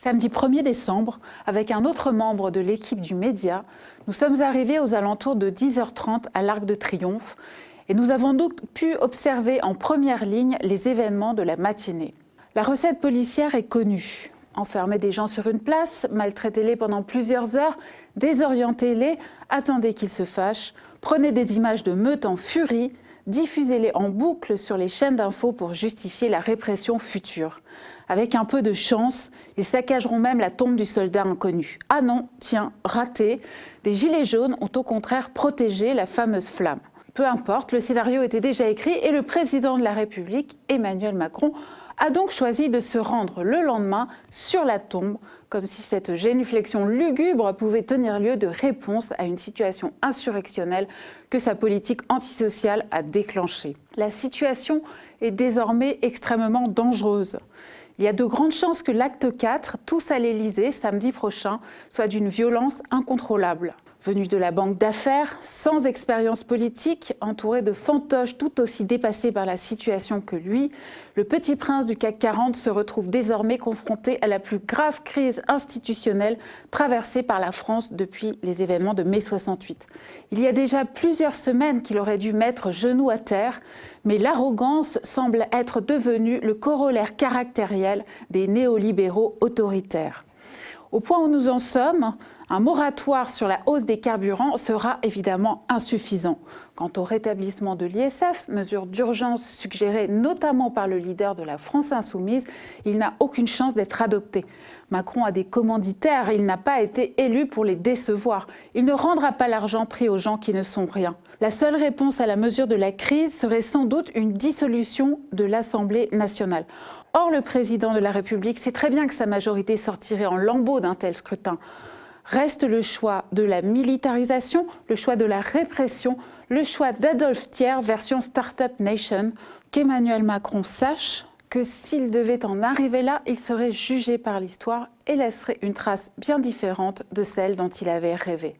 Samedi 1er décembre, avec un autre membre de l'équipe du Média, nous sommes arrivés aux alentours de 10h30 à l'Arc de Triomphe et nous avons donc pu observer en première ligne les événements de la matinée. La recette policière est connue. Enfermer des gens sur une place, maltraitez-les pendant plusieurs heures, désorientez-les, attendez qu'ils se fâchent, prenez des images de meutes en furie, diffusez-les en boucle sur les chaînes d'infos pour justifier la répression future. Avec un peu de chance, ils saccageront même la tombe du soldat inconnu. Ah non, tiens, raté, des gilets jaunes ont au contraire protégé la fameuse flamme. Peu importe, le scénario était déjà écrit et le président de la République, Emmanuel Macron, a donc choisi de se rendre le lendemain sur la tombe, comme si cette génuflexion lugubre pouvait tenir lieu de réponse à une situation insurrectionnelle que sa politique antisociale a déclenchée. La situation est désormais extrêmement dangereuse. Il y a de grandes chances que l'acte 4, tous à l'Élysée, samedi prochain, soit d'une violence incontrôlable. Venu de la banque d'affaires, sans expérience politique, entouré de fantoches tout aussi dépassés par la situation que lui, le petit prince du CAC 40 se retrouve désormais confronté à la plus grave crise institutionnelle traversée par la France depuis les événements de mai 68. Il y a déjà plusieurs semaines qu'il aurait dû mettre genou à terre, mais l'arrogance semble être devenue le corollaire caractériel des néolibéraux autoritaires. Au point où nous en sommes, un moratoire sur la hausse des carburants sera évidemment insuffisant. Quant au rétablissement de l'ISF, mesure d'urgence suggérée notamment par le leader de la France Insoumise, il n'a aucune chance d'être adopté. Macron a des commanditaires, il n'a pas été élu pour les décevoir. Il ne rendra pas l'argent pris aux gens qui ne sont rien. La seule réponse à la mesure de la crise serait sans doute une dissolution de l'Assemblée nationale. Or, le président de la République sait très bien que sa majorité sortirait en lambeaux d'un tel scrutin. Reste le choix de la militarisation, le choix de la répression, le choix d'Adolphe Thiers version Startup Nation, qu'Emmanuel Macron sache que s'il devait en arriver là, il serait jugé par l'histoire et laisserait une trace bien différente de celle dont il avait rêvé.